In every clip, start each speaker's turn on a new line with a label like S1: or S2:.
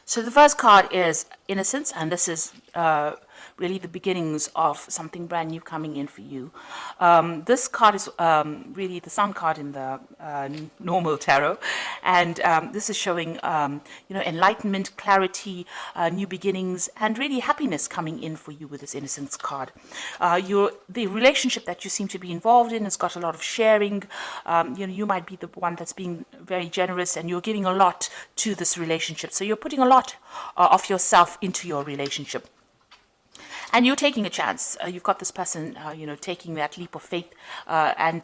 S1: So the first card is Innocence, and this is really the beginnings of something brand new coming in for you. This card is really the Sun card in the normal tarot, and this is showing enlightenment, clarity, new beginnings, and really happiness coming in for you with this Innocence card. The relationship that you seem to be involved in has got a lot of sharing. You might be the one that's being very generous, and you're giving a lot to this relationship. So you're putting a lot of yourself into your relationship. And you're taking a chance. You've got this person, taking that leap of faith and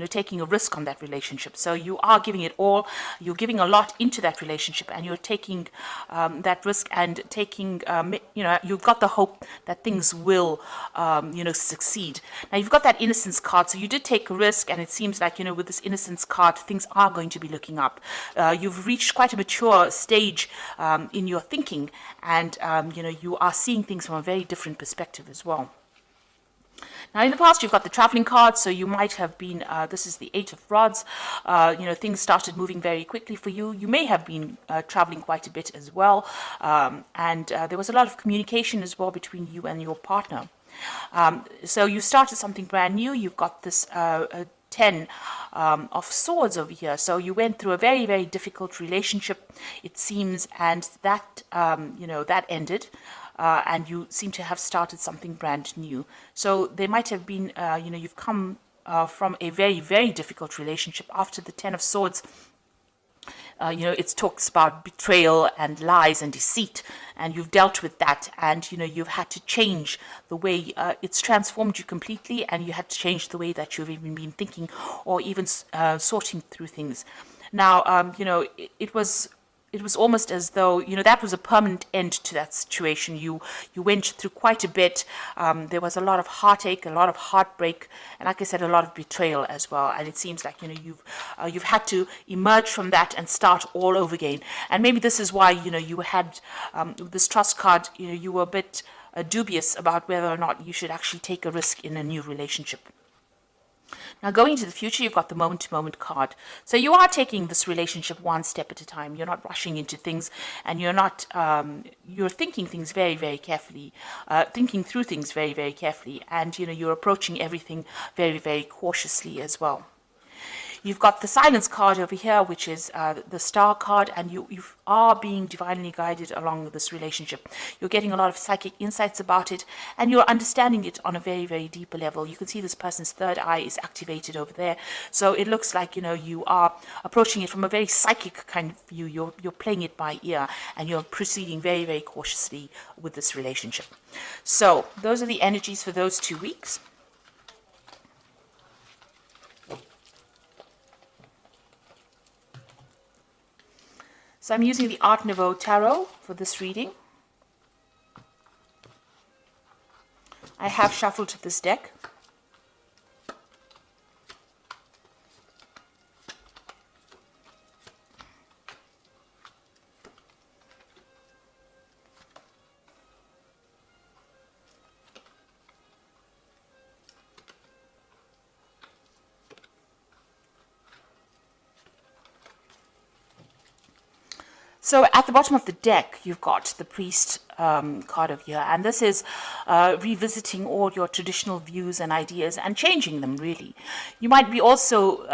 S1: taking a risk on that relationship. So you are giving it all. You're giving a lot into that relationship, and you're taking that risk and taking, you've got the hope that things will, succeed. Now, you've got that Innocence card. So you did take a risk, and it seems like, with this Innocence card, things are going to be looking up. You've reached quite a mature stage in your thinking, and, you are seeing things from a very different perspective as well. Now, in the past, you've got the traveling card, so you might have been, this is the Eight of Rods, things started moving very quickly for you. You may have been traveling quite a bit as well, and there was a lot of communication as well between you and your partner. So you started something brand new. You've got this 10 of Swords over here. So you went through a very, very difficult relationship, it seems, and that, that ended. And you seem to have started something brand new. So there might have been, you've come from a very, very difficult relationship. After the 10 of Swords, it talks about betrayal and lies and deceit, and you've dealt with that, and you've had to change the way it's transformed you completely, and you had to change the way that you've even been thinking or even sorting through things. Now, it was almost as though, that was a permanent end to that situation. You went through quite a bit. There was a lot of heartache, a lot of heartbreak, and like I said, a lot of betrayal as well. And it seems like, you've had to emerge from that and start all over again. And maybe this is why, you had this Trust card, you were a bit dubious about whether or not you should actually take a risk in a new relationship. Now, going into the future, you've got the moment-to-moment card. So you are taking this relationship one step at a time. You're not rushing into things, and you're not, you're thinking things very, very carefully, thinking through things very, very carefully, and, you're approaching everything very, very cautiously as well. You've got the Silence card over here, which is the Star card, and you are being divinely guided along this relationship. You're getting a lot of psychic insights about it, and you're understanding it on a very, very deeper level. You can see this person's third eye is activated over there. So it looks like, you are approaching it from a very psychic kind of view. You're playing it by ear, and you're proceeding very, very cautiously with this relationship. So those are the energies for those 2 weeks. So I'm using the Art Nouveau Tarot for this reading. I have shuffled this deck. So at the bottom of the deck, you've got the Priest card over here, and this is revisiting all your traditional views and ideas and changing them, really. You might be also,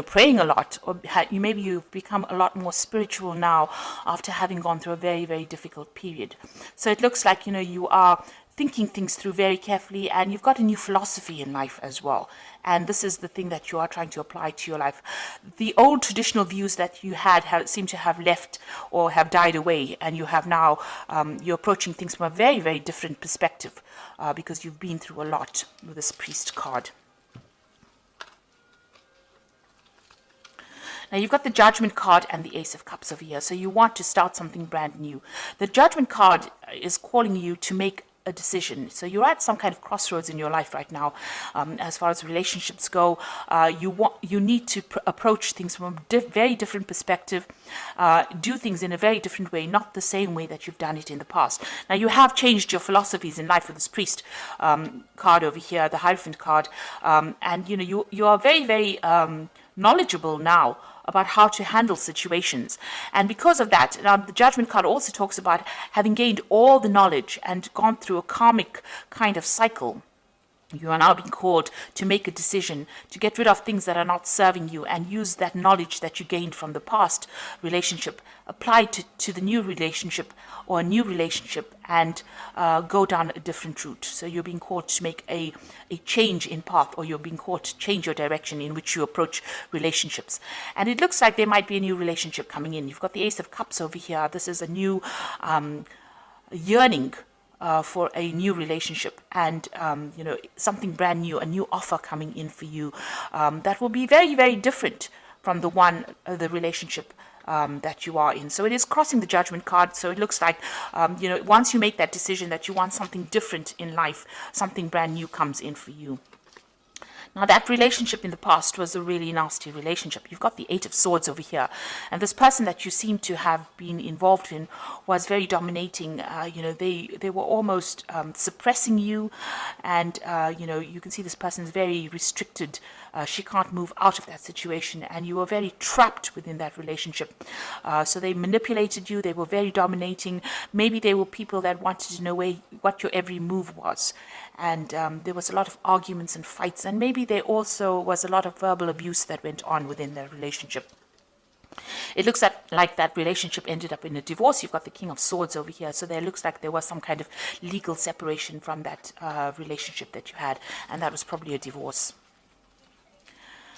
S1: praying a lot, or maybe you've become a lot more spiritual now after having gone through a very, very difficult period. So it looks like, you are thinking things through very carefully, and you've got a new philosophy in life as well. And this is the thing that you are trying to apply to your life. The old traditional views that you had seem to have left or have died away, and you have now, you're approaching things from a very, very different perspective because you've been through a lot with this Priest card. Now, you've got the Judgment card and the Ace of Cups over here, so you want to start something brand new. The Judgment card is calling you to make a decision. So you're at some kind of crossroads in your life right now. As far as relationships go, you need to approach things from a very different perspective, do things in a very different way, not the same way that you've done it in the past. Now, you have changed your philosophies in life with this Priest card over here, the Hierophant card, and you are very, very knowledgeable now about how to handle situations. And because of that, now the Judgment card also talks about having gained all the knowledge and gone through a karmic kind of cycle. You are now being called to make a decision, to get rid of things that are not serving you and use that knowledge that you gained from the past relationship, apply to the new relationship or a new relationship, and go down a different route. So you're being called to make a change in path, or you're being called to change your direction in which you approach relationships. And it looks like there might be a new relationship coming in. You've got the Ace of Cups over here. This is a new yearning for a new relationship, and something brand new, a new offer coming in for you that will be very, very different from the relationship that you are in. So it is crossing the Judgment card. So it looks like once you make that decision that you want something different in life, something brand new comes in for you. Now, that relationship in the past was a really nasty relationship. You've got the Eight of Swords over here. And this person that you seem to have been involved in was very dominating. They were almost suppressing you. And, you can see this person is very restricted. She can't move out of that situation. And you were very trapped within that relationship. So they manipulated you. They were very dominating. Maybe they were people that wanted to know what your every move was. And there was a lot of arguments and fights, and maybe there also was a lot of verbal abuse that went on within their relationship. It looks like that relationship ended up in a divorce. You've got the King of Swords over here, so there looks like there was some kind of legal separation from that relationship that you had, and that was probably a divorce.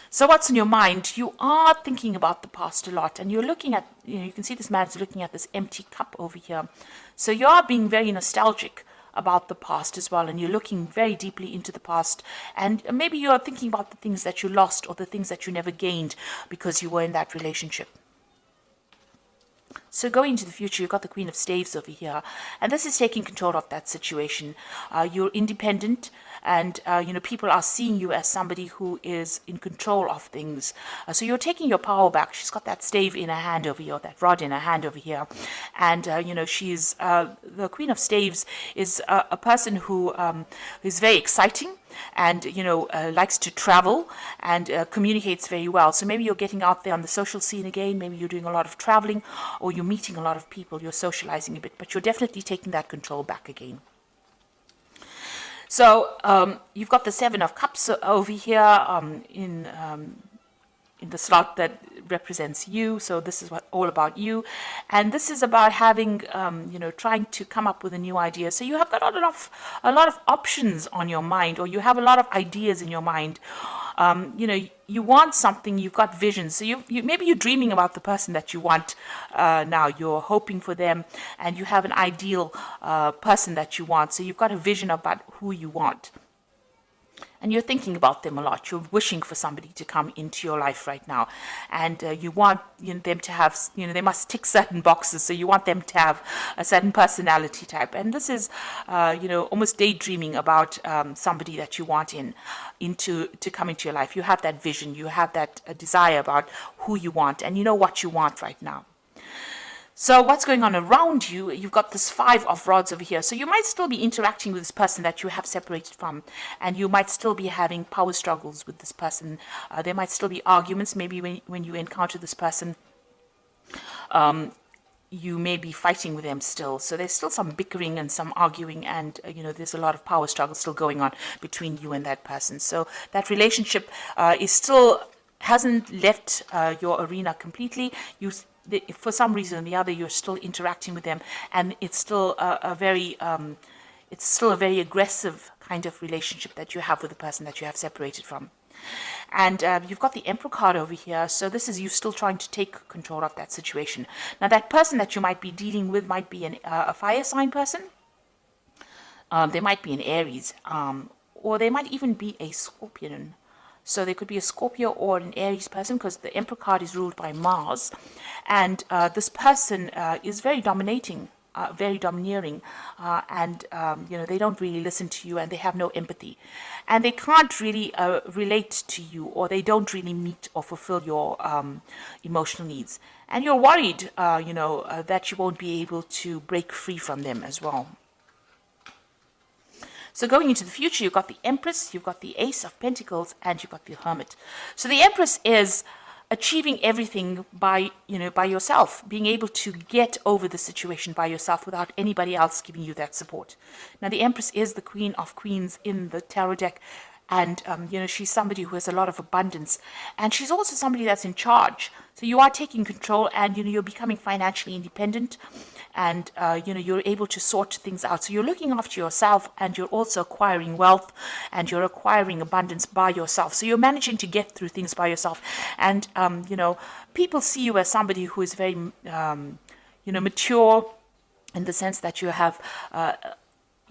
S1: So what's in your mind? You are thinking about the past a lot, and you're looking at, you can see this man's looking at this empty cup over here. So you are being very nostalgic about the past as well, and you're looking very deeply into the past, and maybe you're thinking about the things that you lost or the things that you never gained because you were in that relationship. So going into the future, you've got the Queen of Staves over here, and this is taking control of that situation. You're independent, and people are seeing you as somebody who is in control of things. So you're taking your power back. She's got that stave in her hand over here, that rod in her hand over here, and she's the Queen of Staves is a person who is very exciting, and likes to travel and communicates very well. So maybe you're getting out there on the social scene again. Maybe you're doing a lot of traveling, or you're meeting a lot of people. You're socializing a bit, but you're definitely taking that control back again. So you've got the Seven of Cups over here in the slot that represents you. So this is all about you, and this is about having trying to come up with a new idea. So you have got a lot of options on your mind, or you have a lot of ideas in your mind. You want something, you've got visions. So you maybe you're dreaming about the person that you want now. You're hoping for them, and you have an ideal person that you want. So you've got a vision about who you want. And you're thinking about them a lot. You're wishing for somebody to come into your life right now. And you want them to have, they must tick certain boxes. So you want them to have a certain personality type. And this is, almost daydreaming about somebody that you want to come into your life. You have that vision. You have that desire about who you want. And you know what you want right now. So what's going on around you? You've got this Five of Rods over here. So you might still be interacting with this person that you have separated from, and you might still be having power struggles with this person. There might still be arguments. Maybe when you encounter this person, you may be fighting with them still. So there's still some bickering and some arguing, and there's a lot of power struggle still going on between you and that person. So that relationship hasn't left your arena completely. For some reason or the other, you're still interacting with them, and it's still a very aggressive kind of relationship that you have with the person that you have separated from. And you've got the Emperor card over here, so this is you still trying to take control of that situation. Now, that person that you might be dealing with might be a fire sign person. They might be an Aries, or they might even be a Scorpion. So there could be a Scorpio or an Aries person, because the Emperor card is ruled by Mars. And this person is very dominating, very domineering, and they don't really listen to you, and they have no empathy. And they can't really relate to you, or they don't really meet or fulfill your emotional needs. And you're worried, that you won't be able to break free from them as well. So going into the future, you've got the Empress, you've got the Ace of Pentacles, and you've got the Hermit. So the Empress is achieving everything by, by yourself, being able to get over the situation by yourself without anybody else giving you that support. Now, the Empress is the Queen of Queens in the tarot deck, and she's somebody who has a lot of abundance, and she's also somebody that's in charge. So you are taking control, and you're becoming financially independent, and you're able to sort things out. So you're looking after yourself, and you're also acquiring wealth, and you're acquiring abundance by yourself. So you're managing to get through things by yourself, and people see you as somebody who is very mature, in the sense that you have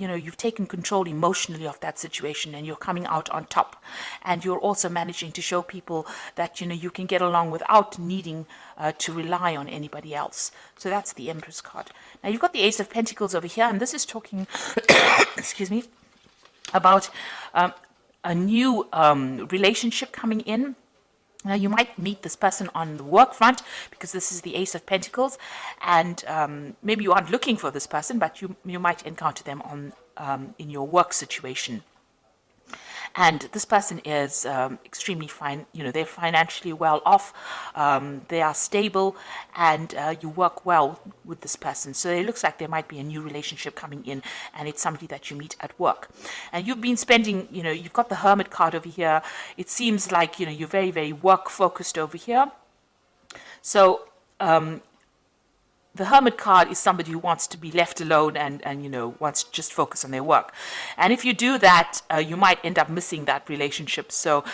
S1: you've taken control emotionally of that situation, and you're coming out on top. And you're also managing to show people that, you can get along without needing to rely on anybody else. So that's the Empress card. Now, you've got the Ace of Pentacles over here, and this is talking, excuse me, about a new relationship coming in. Now, you might meet this person on the work front, because this is the Ace of Pentacles, and maybe you aren't looking for this person, but you might encounter them on in your work situation. And this person is extremely fine. They're financially well off. They are stable, and you work well with this person. So it looks like there might be a new relationship coming in, and it's somebody that you meet at work. And you've been spending, you've got the Hermit card over here. It seems like, you're very, very work focused over here. So, the Hermit card is somebody who wants to be left alone and wants to just focus on their work. And if you do that, you might end up missing that relationship. So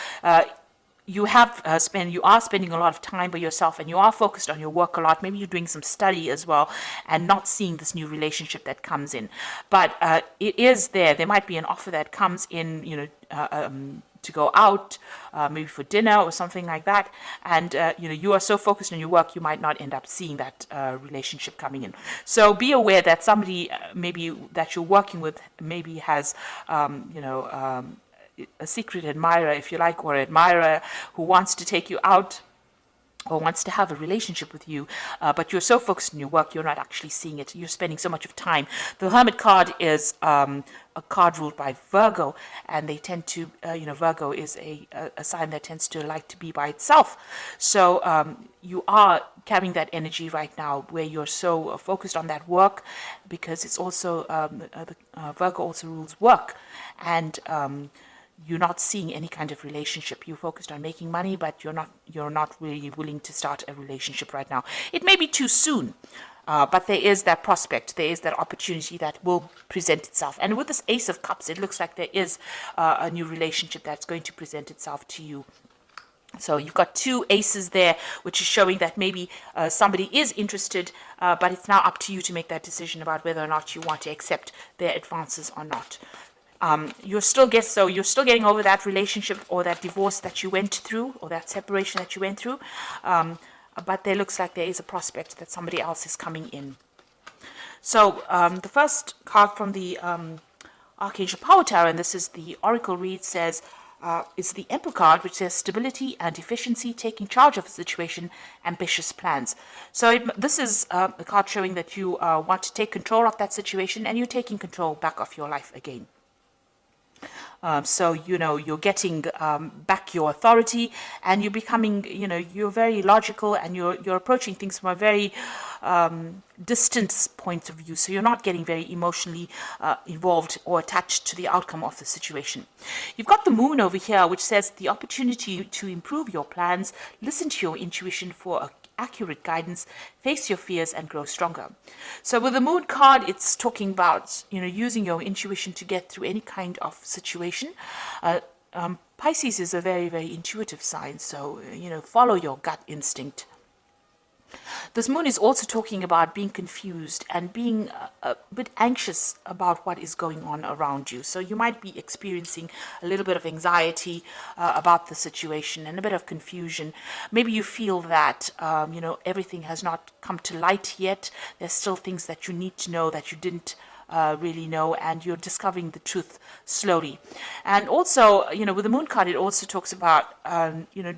S1: you are spending a lot of time by yourself, and you are focused on your work a lot. Maybe you're doing some study as well, and not seeing this new relationship that comes in. But it is there. There might be an offer that comes in, to go out, maybe for dinner or something like that, and you are so focused on your work, you might not end up seeing that relationship coming in. So be aware that somebody maybe that you're working with maybe has a secret admirer, if you like, or admirer who wants to take you out or wants to have a relationship with you, but you're so focused on your work, you're not actually seeing it. You're spending so much of time. The Hermit card is a card ruled by Virgo, and they tend to, Virgo is a sign that tends to like to be by itself. So you are carrying that energy right now, where you're so focused on that work, because it's also, Virgo also rules work, and you're not seeing any kind of relationship. You're focused on making money, but you're not really willing to start a relationship right now. It may be too soon, but there is that prospect, there is that opportunity that will present itself. And with this Ace of Cups, it looks like there is a new relationship that's going to present itself to you. So you've got two aces there, which is showing that maybe somebody is interested, but it's now up to you to make that decision about whether or not you want to accept their advances or not. You're still getting over that relationship or that divorce that you went through, or that separation that you went through, but there looks like there is a prospect that somebody else is coming in. So the first card from the Archangel Power Tower, and this is the Oracle read, says it's the Emperor card, which says stability and efficiency, taking charge of a situation, ambitious plans. So this is a card showing that you want to take control of that situation, and you're taking control back of your life again. So, you're getting back your authority, and you're becoming, you're very logical, and you're approaching things from a very distant point of view. So you're not getting very emotionally involved or attached to the outcome of the situation. You've got the Moon over here, which says the opportunity to improve your plans, listen to your intuition for accurate guidance, face your fears, and grow stronger. So with the Moon card, it's talking about using your intuition to get through any kind of situation. Pisces is a very, very intuitive sign, so follow your gut instinct. This Moon is also talking about being confused and being a bit anxious about what is going on around you. So you might be experiencing a little bit of anxiety about the situation and a bit of confusion. Maybe you feel that, everything has not come to light yet. There's still things that you need to know that you didn't really know, and you're discovering the truth slowly. And also, with the Moon card, it also talks about,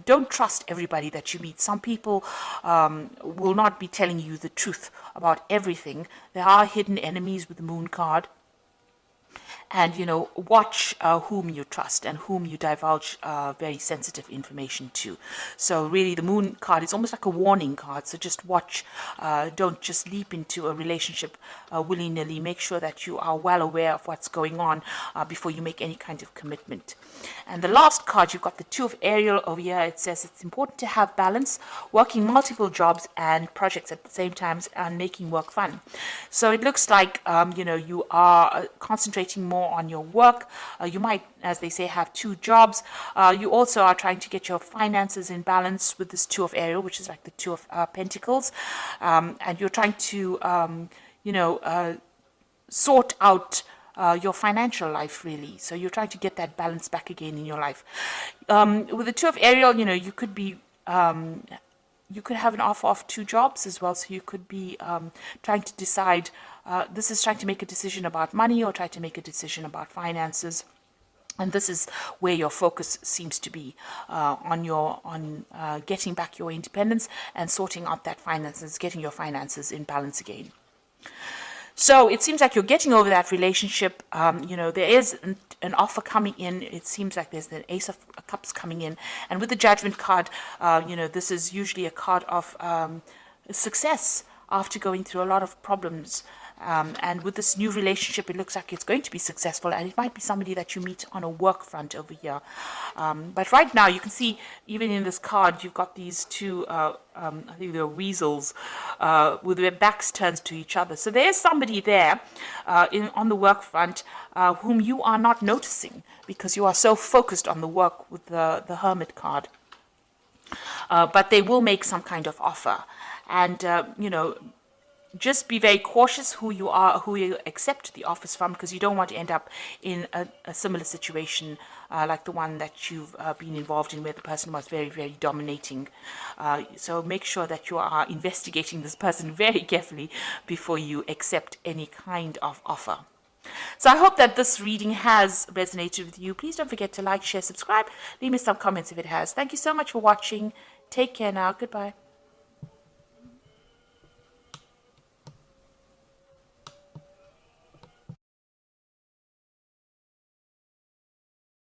S1: don't trust everybody that you meet. Some people will not be telling you the truth about everything. There are hidden enemies with the Moon card. and watch whom you trust and whom you divulge very sensitive information to. So really the Moon card is almost like a warning card, so just watch. Don't just leap into a relationship willy-nilly. Make sure that you are well aware of what's going on before you make any kind of commitment. And the last card, you've got the Two of Ariel over here. It says it's important to have balance, working multiple jobs and projects at the same time, and making work fun. So it looks like you are concentrating more on your work. You might, as they say, have two jobs. You also are trying to get your finances in balance with this Two of Ariel, which is like the Two of Pentacles, and you're trying to sort out your financial life, really. So you're trying to get that balance back again in your life. With the Two of Ariel, you could be you could have an offer of two jobs as well. So you could be trying to decide. This is trying to make a decision about money, or try to make a decision about finances. And this is where your focus seems to be on getting back your independence and sorting out that finances, getting your finances in balance again. So it seems like you're getting over that relationship. There is an offer coming in. It seems like there's an Ace of Cups coming in. And with the Judgment card, this is usually a card of success after going through a lot of problems. And with this new relationship, it looks like it's going to be successful, and it might be somebody that you meet on a work front over here. But right now, you can see, even in this card, you've got these two, I think they're weasels, with their backs turned to each other. So there's somebody there on the work front whom you are not noticing because you are so focused on the work with the Hermit card. But they will make some kind of offer. And, just be very cautious who you accept the offers from, because you don't want to end up in a similar situation like the one that you've been involved in, where the person was very, very dominating. So make sure that you are investigating this person very carefully before you accept any kind of offer. So I hope that this reading has resonated with you. Please don't forget to like, share, subscribe. Leave me some comments if it has. Thank you so much for watching. Take care now. Goodbye.